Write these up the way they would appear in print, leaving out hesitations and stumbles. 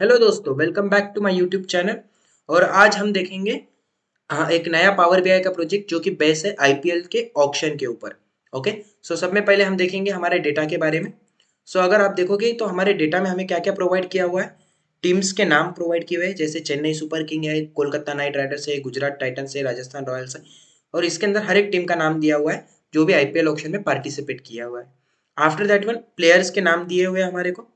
Hello दोस्तों, welcome back to my YouTube channel. और आज हम देखेंगे एक नया पावर बीआई का प्रोजेक्ट जो कि बेस है आईपीएल के ऑक्शन के ऊपर। ओके। सो सब में पहले हम देखेंगे हमारे डेटा के बारे में। सो अगर आप देखोगे तो हमारे डेटा में हमें क्या क्या प्रोवाइड किया हुआ है। टीम्स के नाम प्रोवाइड किए हुए हैं, जैसे चेन्नई सुपर किंग है, कोलकाता नाइट राइडर्स है, गुजरात टाइटंस है, राजस्थान रॉयल्स है। और इसके अंदर हर एक टीम का नाम दिया हुआ है जो भी आईपीएल ऑक्शन में पार्टिसिपेट किया हुआ है। आफ्टर दैट वन प्लेयर्स के नाम दिए हुए हैं हमारे को।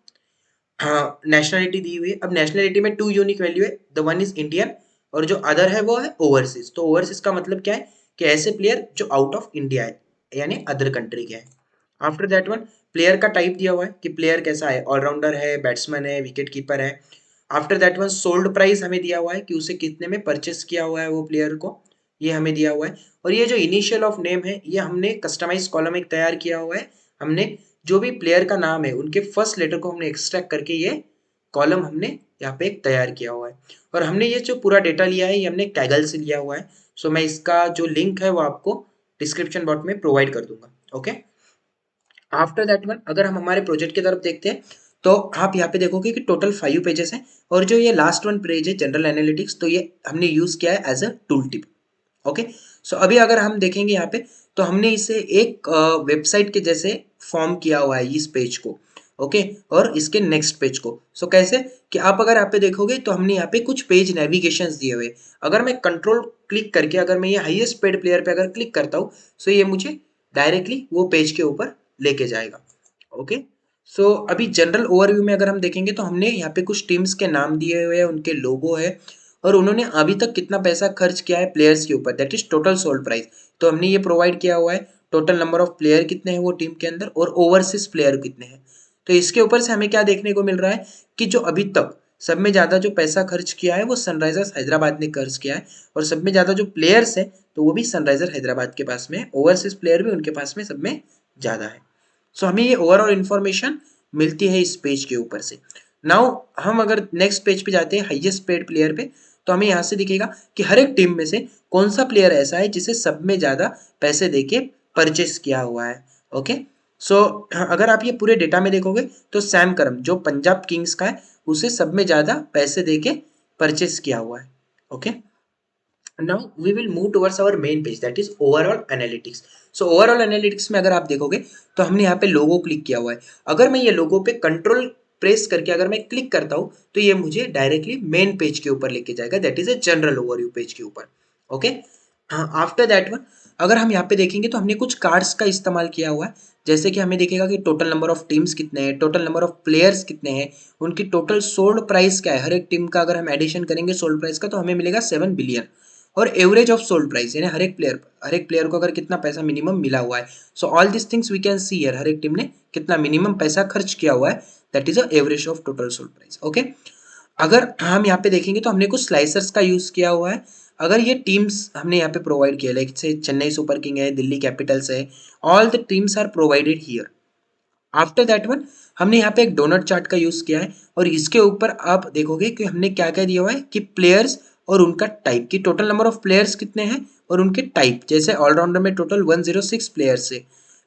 हाँ, नेशनैलिटी दी हुई है। अब नेशनैलिटी में टू यूनिक वैल्यू है, द वन इज इंडियन और जो अदर है वो है ओवरसीज। तो ओवरसीज का मतलब क्या है कि ऐसे प्लेयर जो आउट ऑफ इंडिया है, यानी अदर कंट्री के हैं। आफ्टर दैट वन प्लेयर का टाइप दिया हुआ है कि प्लेयर कैसा है, ऑलराउंडर है, बैट्समैन है, विकेट कीपर है। After that one sold price हमें दिया हुआ है कि उसे कितने में परचेस किया हुआ है वो प्लेयर को, ये हमें दिया हुआ है। और ये जो इनिशियल ऑफ नेम है ये हमने कस्टमाइज कॉलम एक तैयार किया हुआ है। हमने जो भी प्लेयर का नाम है उनके फर्स्ट लेटर को हमने एक्सट्रैक्ट करके ये कॉलम हमने यहाँ पे एक तैयार किया हुआ है। और हमने ये जो पूरा डेटा लिया है ये हमने कैगल से लिया हुआ है। सो मैं इसका जो लिंक है वो आपको डिस्क्रिप्शन बॉक्स में प्रोवाइड कर दूंगा। ओके। आफ्टर दैट वन अगर हम हमारे प्रोजेक्ट की तरफ देखते हैं तो आप यहाँ पे देखोगे कि टोटल 5 पेजेस हैं। और जो ये लास्ट वन पेज है जनरल एनालिटिक्स, तो ये हमने यूज किया है as a tool tip. Okay. So अभी अगर हम देखेंगे यहाँ पे तो हमने इसे एक वेबसाइट के जैसे फॉर्म किया हुआ है इस पेज को। ओके। और इसके नेक्स्ट पेज को सो कैसे कि आप अगर यहाँ पे देखोगे तो हमने यहाँ पे कुछ पेज नेविगेशंस दिए हुए। अगर मैं कंट्रोल क्लिक करके अगर मैं ये हाईएस्ट पेड प्लेयर पे अगर क्लिक करता हूँ सो ये मुझे डायरेक्टली वो पेज के ऊपर लेके जाएगा। ओके। सो अभी जनरल ओवरव्यू में अगर हम देखेंगे तो हमने यहाँ पे कुछ टीम्स के नाम दिए हुए हैं, उनके लोगो है और उन्होंने अभी तक कितना पैसा खर्च किया है प्लेयर्स के ऊपर, that is total sold price. तो हमने ये प्रोवाइड किया हुआ है टोटल नंबर ऑफ प्लेयर कितने हैं वो टीम के अंदर और ओवरसीज प्लेयर कितने हैं। तो इसके ऊपर से हमें क्या देखने को मिल रहा है कि जो अभी तक सब में ज्यादा जो पैसा खर्च किया है वो सनराइजर्स हैदराबाद ने खर्च किया है। और सब में ज्यादा जो प्लेयर्स है तो वो भी सनराइजर हैदराबाद के पास में है, ओवरसीज प्लेयर भी उनके पास में सब में ज्यादा है। सो हमें ये ओवरऑल इन्फॉर्मेशन मिलती है इस पेज के ऊपर से। नाउ हम अगर नेक्स्ट पेज पे जाते हैं हाईएस्ट पेड प्लेयर पे तो हमें यहाँ से दिखेगा कि हर एक टीम में से कौन सा प्लेयर ऐसा है जिसे सब में ज्यादा पैसे देके परचेस किया हुआ है। ओके। सो अगर आप ये पूरे डेटा में देखोगे तो सैम करम जो पंजाब किंग्स का है उसे सब में ज्यादा पैसे देके परचेस किया हुआ है। Okay. now we will move towards our main page, that is overall analytics. so overall analytics में अगर आप देखोगे तो हमने यहाँ पे लोगो क्लिक किया हुआ है। अगर मैं ये लोगो पे कंट्रोल प्रेस करके अगर मैं क्लिक करता हूँ तो ये मुझे डायरेक्टली मेन पेज के ऊपर लेके जाएगा, that is a general overview page के ऊपर। ओके। हाँ, आफ्टर दैट वन अगर हम यहाँ पे देखेंगे तो हमने कुछ कार्ड्स का इस्तेमाल किया हुआ है। जैसे कि हमें दिखेगा कि टोटल नंबर ऑफ टीम्स कितने हैं, टोटल नंबर ऑफ प्लेयर्स कितने हैं, उनकी टोटल सोल्ड प्राइस क्या है। हर एक टीम का अगर हम एडिशन करेंगे सोल्ड प्राइस का तो हमें मिलेगा 7 बिलियन। और एवरेज ऑफ सोल्ड प्राइस यानी हर एक प्लेयर को अगर कितना पैसा मिनिमम मिला हुआ है। So all this things we can see here, हर एक टीम ने कितना मिनिमम पैसा खर्च किया हुआ है, that is a average of total sold price. Okay. अगर हम यहाँ पे देखेंगे तो हमने कुछ स्लाइसर्स का यूज किया हुआ है। अगर ये टीम्स हमने यहाँ पे प्रोवाइड किया, लाइक से चेन्नई सुपर किंग है, दिल्ली कैपिटल्स है, all the teams are provided here. After that one हमने यहाँ पे एक डोनट चार्ट का यूज किया है और इसके ऊपर आप देखोगे कि हमने क्या क्या दिया हुआ है कि प्लेयर्स और उनका टाइप की टोटल नंबर ऑफ प्लेयर्स कितने हैं और उनके टाइप। जैसे ऑलराउंडर में टोटल 106 प्लेयर्स है,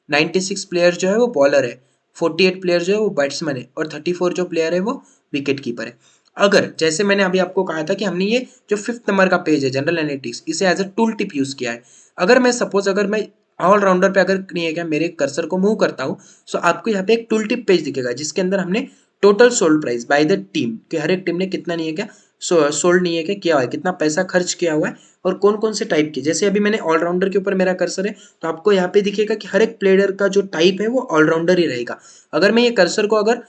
96 प्लेयर जो है वो बॉलर है, 48 प्लेयर जो है वो बैट्समैन है और 34 जो प्लेयर है वो विकेट कीपर है। अगर जैसे मैंने अभी आपको कहा था कि हमने ये जो 5th नंबर का पेज है जनरल एनालिटिक्स इसे as a tool tip use किया है। अगर मैं सपोज अगर मैं ऑलराउंडर पे अगर नहीं है क्या मेरे कर्सर को मूव करता हूँ सो आपको यहाँ पे एक टूल टिप पेज दिखेगा जिसके अंदर हमने total sold price by the team कि हर एक टीम ने कितना नहीं है क्या सोल्ड नहीं है क्या किया हुआ है, कितना पैसा खर्च किया हुआ है और कौन कौन से टाइप के। जैसे अभी मैंने ऑलराउंडर के ऊपर मेरा कर्सर है तो आपको यहाँ पे दिखेगा कि हर एक प्लेयर का जो टाइप है वो ऑलराउंडर ही रहेगा। अगर मैं ये कर्सर को अगर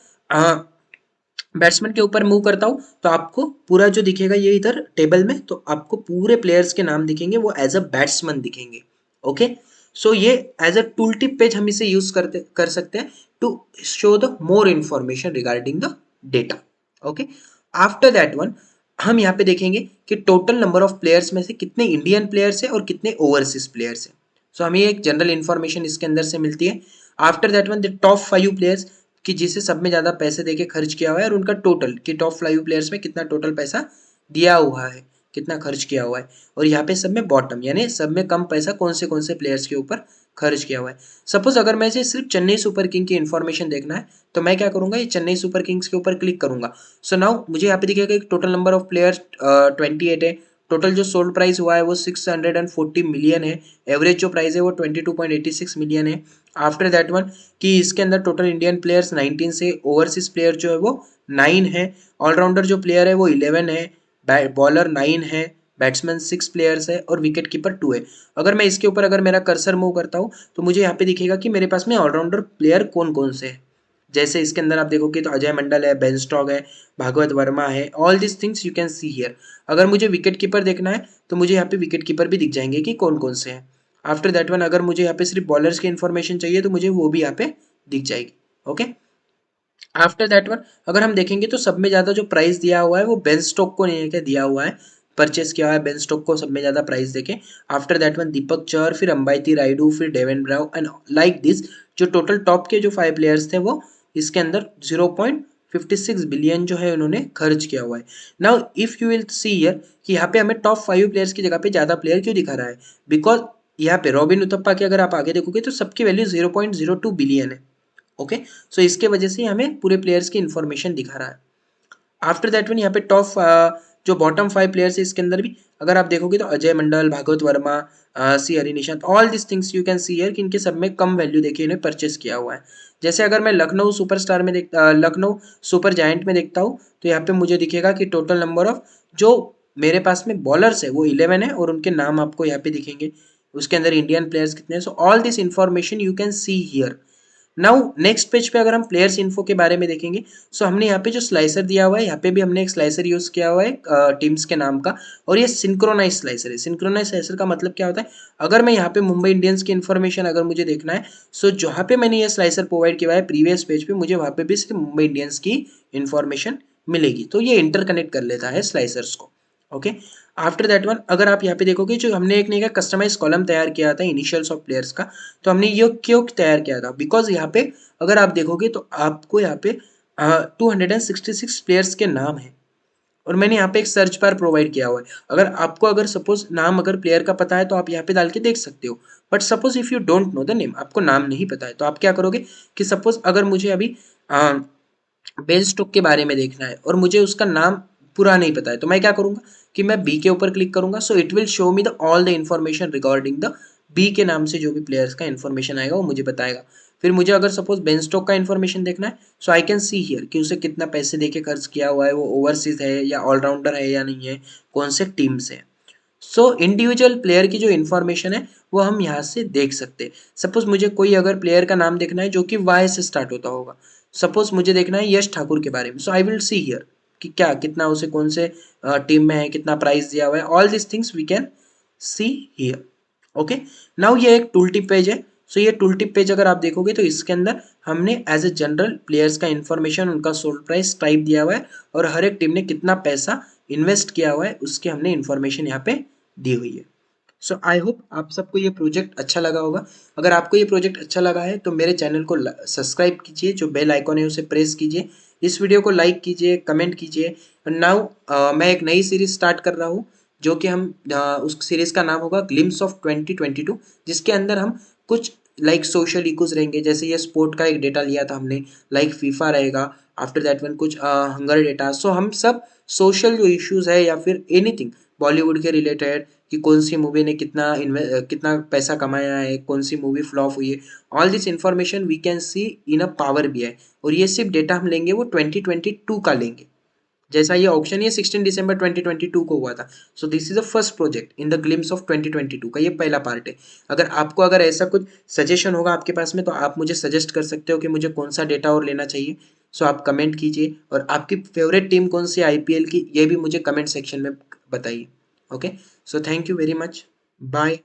बैट्समैन के ऊपर मूव करता हूँ तो आपको पूरा जो दिखेगा ये इधर टेबल में तो आपको पूरे प्लेयर्स के नाम दिखेंगे, वो एज अ बैट्समैन दिखेंगे। ओके। सो ये as a tool tip page हम इसे यूज कर सकते हैं to show the more information regarding the data. Okay. After that one हम यहाँ पे देखेंगे कि टोटल नंबर ऑफ प्लेयर्स में से कितने इंडियन प्लेयर्स है और कितने ओवरसीज प्लेयर्स है। सो हमें एक जनरल इन्फॉर्मेशन इसके अंदर से मिलती है। After that one the top 5 players कि जिसे सब में ज्यादा पैसे देके खर्च किया हुआ है और उनका टोटल कि टॉप 5 प्लेयर्स में कितना टोटल पैसा दिया हुआ है, कितना खर्च किया हुआ है। और यहाँ पे सब में बॉटम यानी सब में कम पैसा कौन से प्लेयर्स के ऊपर खर्च किया हुआ है। सपोज अगर मैं सिर्फ चेन्नई सुपर किंग की इन्फॉर्मेशन देखना है तो मैं क्या करूंगा, ये चेन्नई सुपर किंग्स के ऊपर क्लिक करूंगा। सो नाउ मुझे यहाँ पे दिखेगा एक टोटल नंबर ऑफ प्लेयर्स 28 है। टोटल जो सोल्ड प्राइस हुआ है वो 640 मिलियन है। एवरेज जो प्राइस है वो 22.86 मिलियन है। आफ्टर दैट वन कि इसके अंदर टोटल इंडियन प्लेयर्स 19 से, ओवरसीज प्लेयर जो है वो 9 है, ऑलराउंडर जो प्लेयर है वो 11 है, बॉलर 9 है, बैट्समैन 6 प्लेयर्स है और विकेट कीपर 2 है। अगर मैं इसके ऊपर अगर मेरा कर्सर मूव करता हूँ तो मुझे यहाँ पे दिखेगा कि मेरे पास में ऑलराउंडर प्लेयर कौन कौन से है। जैसे इसके अंदर आप देखोगे तो अजय मंडल है, बेन स्टॉक है, भागवत वर्मा है, all this things you can see here. अगर मुझे विकेट कीपर देखना है तो मुझे यहाँ पे विकेट कीपर भी दिख जाएंगे कि कौन कौन से हैं। आफ्टर दैट वन अगर मुझे यहाँ पे सिर्फ बॉलर्स की इन्फॉर्मेशन चाहिए तो मुझे वो भी यहाँ पे दिख जाएगी। ओके, आफ्टर दैट वन अगर हम देखेंगे तो सब में ज़्यादा जो प्राइस दिया हुआ है वो बेन स्टोक को नहीं है, दिया हुआ है, परचेस किया हुआ है बेन स्टोक को सब में ज़्यादा प्राइस देखें। After that one Deepak Chahar, फिर अंबाती रायडू, फिर Dwayne Bravo and like this. जो टोटल टॉप के जो 5 प्लेयर्स थे वो इसके अंदर 0.56 बिलियन जो है उन्होंने खर्च किया हुआ है। Now if you will see here कि यहाँ पे हमें टॉप 5 प्लेयर्स की जगह पे ज़्यादा प्लेयर क्यों दिखा रहा है, बिकॉज यहाँ पे रॉबिन उथप्पा की अगर आप आगे देखोगे तो सबकी वैल्यू 0.02 बिलियन है। ओके, सो इसके वजह से हमें पूरे प्लेयर्स की इन्फॉर्मेशन दिखा रहा है। आफ्टर दैट वन यहाँ पे टॉप जो बॉटम 5 प्लेयर्स है इसके अंदर भी अगर आप देखोगे तो Ajay Mandal, Bhagwat Verma, C Hari Nishant, all this things you can see here कि इनके सब में कम वैल्यू देखिए इन्हें परचेस किया हुआ है। जैसे अगर मैं लखनऊ सुपरस्टार में लखनऊ सुपर जायंट में देखता हूँ तो यहाँ पे मुझे दिखेगा कि टोटल नंबर ऑफ जो मेरे पास में बॉलर्स है वो 11 है और उनके नाम आपको यहाँ पे दिखेंगे। उसके अंदर इंडियन प्लेयर्स कितने हैं, सो all this information you can see here. Now next page पे अगर हम प्लेयर्स इन्फो के बारे में देखेंगे सो हमने यहाँ पे जो स्लाइसर दिया हुआ है यहाँ पे भी हमने एक स्लाइसर यूज किया हुआ है टीम्स के नाम का, और ये सिंक्रोनाइज स्लाइसर है। सिंक्रोनाइज स्लाइसर का मतलब क्या होता है, अगर मैं यहाँ पे मुंबई इंडियंस की इन्फॉर्मेशन अगर मुझे देखना है सो जहाँ पे मैंने ये स्लाइसर प्रोवाइड किया है प्रीवियस पेज पे मुझे वहाँ पे भी सिर्फ मुंबई इंडियंस की इन्फॉर्मेशन मिलेगी, तो ये इंटरकनेक्ट कर लेता है स्लाइसर्स को। ओके, आफ्टर दैट वन अगर आप यहाँ पे देखोगे जो हमने एक नहीं कस्टमाइज कॉलम तैयार किया था इनिशियल्स ऑफ प्लेयर्स का, तो हमने ये क्यों तैयार किया था, बिकॉज यहाँ पे अगर आप देखोगे तो आपको यहाँ पे 266 प्लेयर्स के नाम है और मैंने यहाँ पे एक सर्च बार प्रोवाइड किया हुआ है। अगर आपको अगर सपोज नाम अगर प्लेयर का पता है तो आप यहाँ पे डाल के देख सकते हो, but suppose if you don't know the name, आपको नाम नहीं पता है तो आप क्या करोगे कि सपोज अगर मुझे अभी बेन स्टोक के बारे में देखना है और मुझे उसका नाम पूरा नहीं पता है तो मैं क्या करूंगा कि मैं बी के ऊपर क्लिक करूंगा, so it will show me the all the information regarding the B के नाम से जो भी प्लेयर्स का इन्फॉर्मेशन आएगा वो मुझे बताएगा। फिर मुझे अगर सपोज बेन स्टोक का इन्फॉर्मेशन देखना है सो आई कैन सी हियर कि उसे कितना पैसे देके खर्च किया हुआ है, वो ओवरसीज है या ऑलराउंडर है या नहीं है, कौन से टीम से। सो इंडिविजुअल प्लेयर की जो इन्फॉर्मेशन है वो हम यहाँ से देख सकते हैं। सपोज मुझे कोई अगर प्लेयर का नाम देखना है जो कि वाई से स्टार्ट होता होगा, सपोज मुझे देखना है यश ठाकुर के बारे में, सो आई विल सी हियर कि क्या कितना उसे कौन से टीम में है, कितना प्राइस दिया हुआ है, all this things we can see here. Okay, now ये एक टूल टिप पेज है। सो ये टूल टिप पेज अगर आप देखोगे तो इसके अंदर हमने एज ए जनरल प्लेयर्स का इन्फॉर्मेशन, उनका सोल्ड प्राइस टाइप दिया हुआ है और हर एक टीम ने कितना पैसा इन्वेस्ट किया हुआ है उसकी हमने इन्फॉर्मेशन यहाँ पे दी हुई है। सो आई होप आप सबको ये प्रोजेक्ट अच्छा लगा होगा। अगर आपको ये प्रोजेक्ट अच्छा लगा है तो मेरे चैनल को सब्सक्राइब कीजिए, जो बेल आइकॉन है उसे प्रेस कीजिए, इस वीडियो को लाइक कीजिए, कमेंट कीजिए। नाउ मैं एक नई सीरीज स्टार्ट कर रहा हूँ जो कि हम उस सीरीज का नाम होगा ग्लिम्स ऑफ 2022, जिसके अंदर हम कुछ लाइक सोशल इक्यूज रहेंगे। जैसे ये स्पोर्ट का एक डेटा लिया था हमने, लाइक फीफा रहेगा, आफ्टर दैट वन कुछ हंगर डेटा। सो हम सब सोशल जो इश्यूज है या फिर एनीथिंग बॉलीवुड के रिलेटेड कि कौन सी मूवी ने कितना पैसा कमाया है, कौन सी मूवी फ्लॉप हुई है, all this information we can see in a power BI. और ये सिर्फ डेटा हम लेंगे वो 2022 का लेंगे, जैसा ये ऑप्शन ये 16 दिसंबर 2022 को हुआ था। So this is the first project in the glimpse of 2022 का, ये पहला पार्ट है। अगर आपको अगर ऐसा कुछ सजेशन होगा आपके पास में तो आप मुझे सजेस्ट कर सकते हो कि मुझे कौन सा डेटा और लेना चाहिए। सो आप कमेंट कीजिए और आपकी फेवरेट टीम कौन सी आईपीएल की ये भी मुझे कमेंट सेक्शन में बताइए। Okay, so thank you very much, bye.